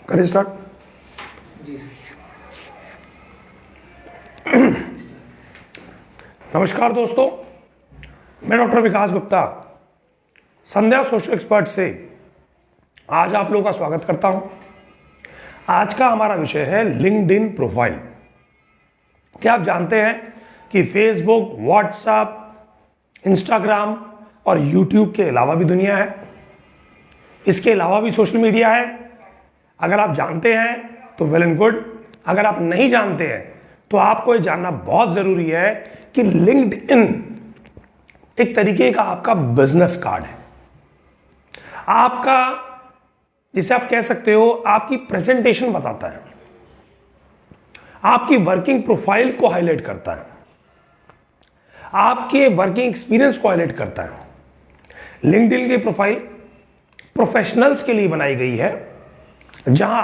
करें स्टार्ट। जी सर। नमस्कार दोस्तों, मैं डॉक्टर विकास गुप्ता संध्या सोशल एक्सपर्ट से आज आप लोगों का स्वागत करता हूं। आज का हमारा विषय है लिंक्डइन प्रोफाइल। क्या आप जानते हैं कि फेसबुक, व्हाट्सएप, इंस्टाग्राम और यूट्यूब के अलावा भी दुनिया है। इसके अलावा भी सोशल मीडिया है। अगर आप जानते हैं तो वेल एंड गुड, अगर आप नहीं जानते हैं तो आपको ये जानना बहुत जरूरी है कि लिंक्डइन एक तरीके का आपका बिजनेस कार्ड है। आपका, जिसे आप कह सकते हो, आपकी प्रेजेंटेशन बताता है, आपकी वर्किंग प्रोफाइल को हाईलाइट करता है, आपके वर्किंग एक्सपीरियंस को हाईलाइट करता है। लिंक्डइन की प्रोफाइल प्रोफेशनल्स के लिए बनाई गई है, जहां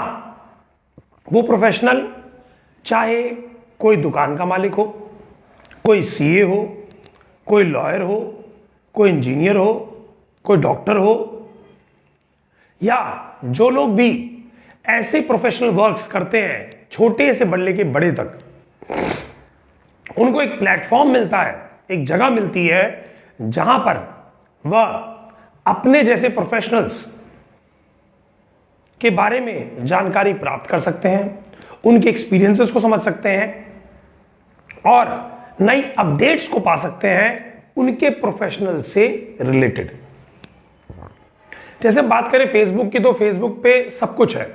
वो प्रोफेशनल चाहे कोई दुकान का मालिक हो, कोई सीए हो, कोई लॉयर हो, कोई इंजीनियर हो, कोई डॉक्टर हो, या जो लोग भी ऐसे प्रोफेशनल वर्क्स करते हैं छोटे से बड़े बड़े तक, उनको एक प्लेटफॉर्म मिलता है, एक जगह मिलती है जहां पर वह अपने जैसे प्रोफेशनल्स के बारे में जानकारी प्राप्त कर सकते हैं, उनके एक्सपीरियंसेस को समझ सकते हैं और नई अपडेट्स को पा सकते हैं उनके प्रोफेशनल से रिलेटेड। जैसे बात करें फेसबुक की, तो फेसबुक पे सब कुछ है।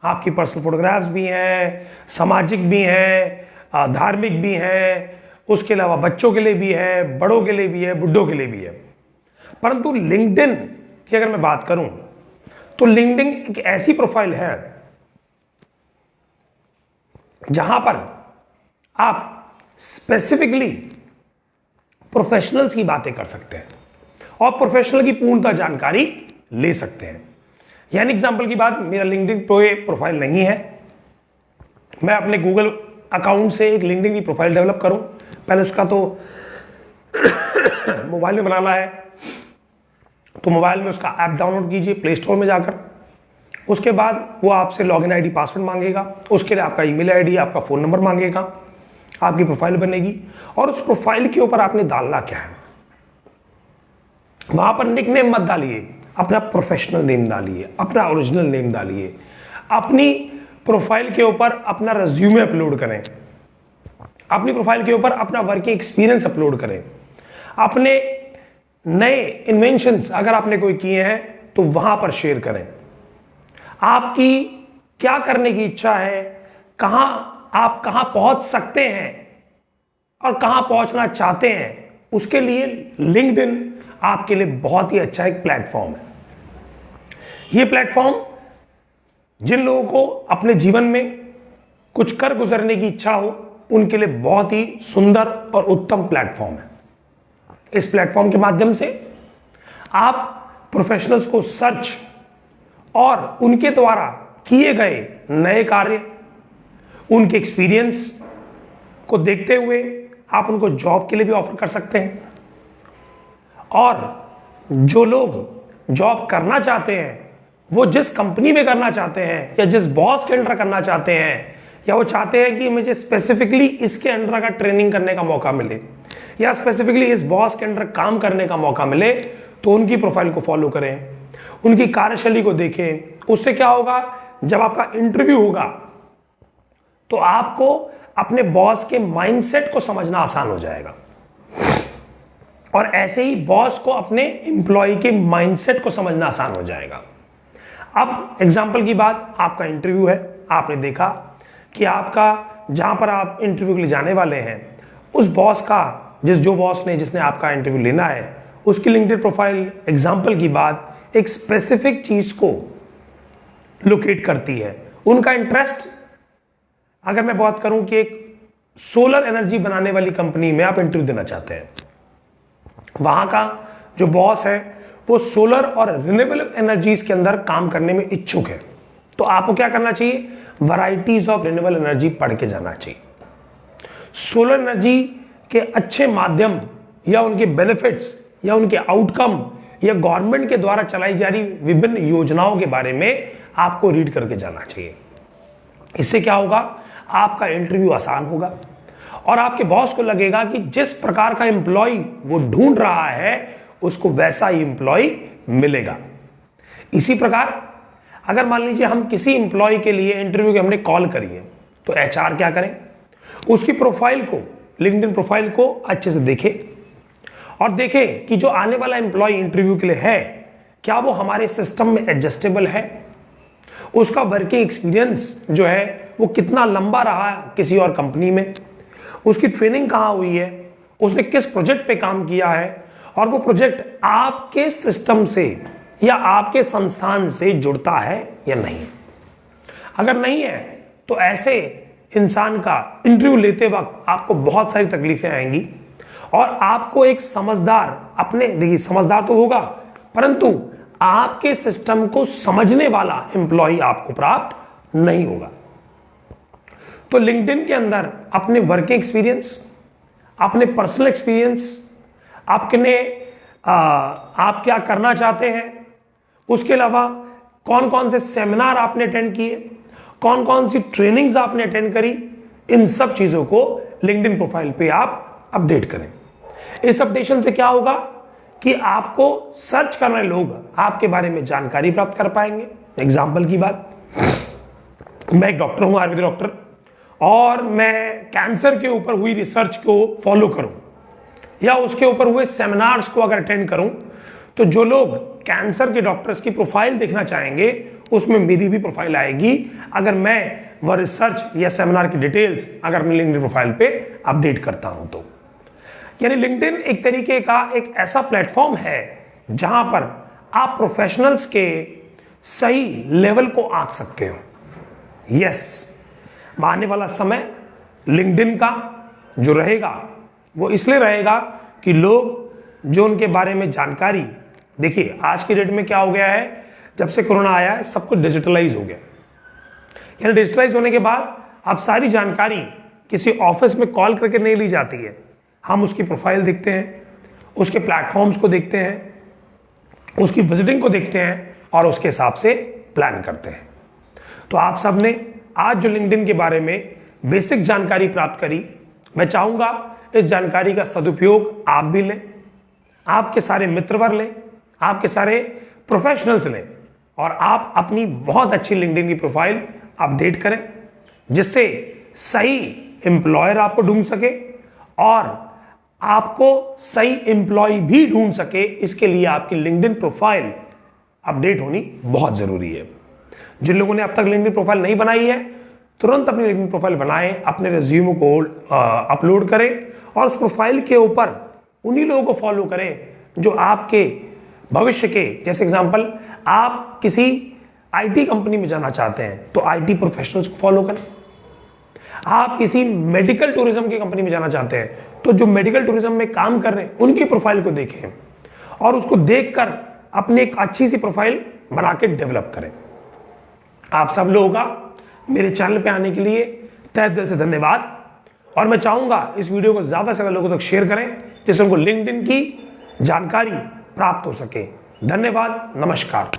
आपकी पर्सनल फोटोग्राफ्स भी हैं, सामाजिक भी हैं, धार्मिक भी हैं, उसके अलावा बच्चों के लिए भी है, बड़ों के लिए भी है, बुड्ढों के लिए भी है। परंतु लिंक्डइन की अगर मैं बात करूं तो लिंक्डइन एक ऐसी प्रोफाइल है जहां पर आप स्पेसिफिकली प्रोफेशनल्स की बातें कर सकते हैं और प्रोफेशनल की पूर्णतः जानकारी ले सकते हैं। यानी एग्जांपल की बात, मेरा लिंक्डइन प्रोफाइल नहीं है, मैं अपने गूगल अकाउंट से एक लिंक्डइन की प्रोफाइल डेवलप करूं। पहले उसका तो मोबाइल में बनाना है, तो मोबाइल में उसका ऐप डाउनलोड कीजिए प्ले स्टोर में जाकर। उसके बाद वो आपसे लॉगिन आईडी पासवर्ड मांगेगा, उसके लिए आपका ईमेल आईडी, आपका फ़ोन नंबर मांगेगा, आपकी प्रोफाइल बनेगी और उस प्रोफाइल के ऊपर आपने डालना क्या है। वहां पर निक नेम मत डालिए, अपना प्रोफेशनल नेम डालिए, अपना ओरिजिनल नेम डालिए। अपनी प्रोफाइल के ऊपर अपना रेज्यूमे अपलोड करें, अपनी प्रोफाइल के ऊपर अपना वर्किंग एक्सपीरियंस अपलोड करें, अपने नए इन्वेंशंस अगर आपने कोई किए हैं तो वहां पर शेयर करें। आपकी क्या करने की इच्छा है, आप कहां पहुंच सकते हैं और कहां पहुंचना चाहते हैं, उसके लिए लिंक्डइन आपके लिए बहुत ही अच्छा एक प्लेटफॉर्म है। यह प्लेटफॉर्म जिन लोगों को अपने जीवन में कुछ कर गुजरने की इच्छा हो, उनके लिए बहुत ही सुंदर और उत्तम प्लेटफॉर्म है। इस प्लेटफॉर्म के माध्यम से आप प्रोफेशनल्स को सर्च और उनके द्वारा किए गए नए कार्य, उनके एक्सपीरियंस को देखते हुए आप उनको जॉब के लिए भी ऑफर कर सकते हैं। और जो लोग जॉब करना चाहते हैं, वो जिस कंपनी में करना चाहते हैं या जिस बॉस के अंडर करना चाहते हैं, या वो चाहते हैं कि मुझे स्पेसिफिकली इसके अंडर का ट्रेनिंग करने का मौका मिले या स्पेसिफिकली इस बॉस के अंडर काम करने का मौका मिले, तो उनकी प्रोफाइल को फॉलो करें, उनकी कार्यशैली को देखें। उससे क्या होगा, जब आपका इंटरव्यू होगा तो आपको अपने बॉस के माइंडसेट को समझना आसान हो जाएगा और ऐसे ही बॉस को अपने एम्प्लॉय के माइंडसेट को समझना आसान हो जाएगा। अब एग्जाम्पल की बात, आपका इंटरव्यू है, आपने देखा कि आपका जहां पर आप इंटरव्यू के लिए जाने वाले हैं, उस बॉस का, जो बॉस ने जिसने आपका इंटरव्यू लेना है, उसकी लिंक्डइन प्रोफाइल एग्जाम्पल की बात एक स्पेसिफिक चीज को लोकेट करती है। उनका इंटरेस्ट, अगर मैं बात करूं कि एक सोलर एनर्जी बनाने वाली कंपनी में आप इंटरव्यू देना चाहते हैं, वहां का जो बॉस है वो सोलर और रिन्यूएबल एनर्जीज के अंदर काम करने में इच्छुक है, तो आपको क्या करना चाहिए, वैरायटीज ऑफ रिन्यूएबल एनर्जी पढ़ के जाना चाहिए। सोलर एनर्जी के अच्छे माध्यम या उनके बेनिफिट्स या उनके आउटकम या गवर्नमेंट के द्वारा चलाई जा रही विभिन्न योजनाओं के बारे में आपको रीड करके जाना चाहिए। इससे क्या होगा, आपका इंटरव्यू आसान होगा और आपके बॉस को लगेगा कि जिस प्रकार का एम्प्लॉय वो ढूंढ रहा है उसको वैसा ही एम्प्लॉय मिलेगा। इसी प्रकार अगर मान लीजिए हम किसी एम्प्लॉय के लिए इंटरव्यू के हमने कॉल करी है, तो एचआर क्या करें, उसकी प्रोफाइल को, लिंक्डइन प्रोफाइल को अच्छे से देखे और देखे कि जो आने वाला एम्प्लॉय इंटरव्यू के लिए है क्या वो हमारे सिस्टम में एडजस्टेबल है, उसका वर्किंग एक्सपीरियंस जो है वो कितना लंबा रहा है किसी और कंपनी में, उसकी ट्रेनिंग कहाँ हुई है, उसने किस प्रोजेक्ट पे काम किया है और वो प्रोजेक्ट आपके सिस्टम से या आपके संस्थान से जुड़ता है या नहीं। अगर नहीं है तो ऐसे इंसान का इंटरव्यू लेते वक्त आपको बहुत सारी तकलीफें आएंगी और आपको एक समझदार, अपने देखिए समझदार तो होगा परंतु आपके सिस्टम को समझने वाला एम्प्लॉय आपको प्राप्त नहीं होगा। तो लिंक्डइन के अंदर अपने वर्किंग एक्सपीरियंस, अपने पर्सनल एक्सपीरियंस, आप क्या करना चाहते हैं, उसके अलावा कौन कौन से सेमिनार आपने अटेंड किए, कौन कौन सी ट्रेनिंग्स आपने अटेंड करी, इन सब चीजों को लिंक्डइन प्रोफाइल पे आप अपडेट करें। इस अपडेशन से क्या होगा कि आपको सर्च करने लोग आपके बारे में जानकारी प्राप्त कर पाएंगे। एग्जाम्पल की बात, मैं एक डॉक्टर हूं, आयुर्वेदिक डॉक्टर, और मैं कैंसर के ऊपर हुई रिसर्च को फॉलो करूं या उसके ऊपर हुए सेमिनार्स को अगर अटेंड करूं, तो जो लोग कैंसर के डॉक्टर्स की प्रोफाइल देखना चाहेंगे उसमें मेरी भी प्रोफाइल आएगी अगर मैं वह रिसर्च या सेमिनार की डिटेल्स अगर अपनी लिंक्डइन प्रोफाइल पे अपडेट करता हूं तो। यानी लिंक्डइन एक तरीके का एक ऐसा प्लेटफॉर्म है जहां पर आप प्रोफेशनल्स के सही लेवल को आंक सकते हो। यस, आने वाला समय लिंक्डइन का जो रहेगा वो इसलिए रहेगा कि लोग जो उनके बारे में जानकारी, देखिए आज की डेट में क्या हो गया है, जब से कोरोना आया है सब कुछ डिजिटलाइज हो गया। यानी डिजिटलाइज होने के बाद अब सारी जानकारी किसी ऑफिस में कॉल करके नहीं ली जाती है, हम उसकी प्रोफाइल देखते हैं, उसके प्लेटफॉर्म्स को देखते हैं, उसकी विजिटिंग को देखते हैं और उसके हिसाब से प्लान करते हैं। तो आप सब ने आज जो लिंक्डइन के बारे में बेसिक जानकारी प्राप्त करी, मैं चाहूंगा इस जानकारी का सदुपयोग आप भी लें, आपके सारे मित्रवर लें, आपके सारे प्रोफेशनल्स लें और आप अपनी बहुत अच्छी लिंक्डइन की प्रोफाइल अपडेट करें जिससे सही एम्प्लॉयर आपको ढूंढ सके और आपको सही एम्प्लॉय भी ढूंढ सके। इसके लिए आपकी लिंक्डइन प्रोफाइल अपडेट होनी बहुत जरूरी है। जिन लोगों ने अब तक लिंक्डइन प्रोफाइल नहीं बनाई है तुरंत अपनी लिंक्डइन प्रोफाइल बनाएं, अपने रिज्यूम को अपलोड करें और उस प्रोफाइल के ऊपर उन्हीं लोगों को फॉलो करें जो आपके भविष्य के, जैसे एग्जांपल आप किसी आईटी कंपनी में जाना चाहते हैं तो आईटी प्रोफेशनल्स को फॉलो करें। आप किसी मेडिकल टूरिज्म की कंपनी में जाना चाहते हैं तो जो मेडिकल टूरिज्म में काम कर रहे हैं उनकी प्रोफाइल को देखें और उसको देखकर अपनी एक अच्छी सी प्रोफाइल बना के डेवलप करें। आप सब लोगों का मेरे चैनल पे आने के लिए तहे दिल से धन्यवाद और मैं चाहूंगा इस वीडियो को ज्यादा से ज्यादा लोगों तक शेयर करें जिससे उनको लिंक्डइन की जानकारी प्राप्त हो सके। धन्यवाद, नमस्कार।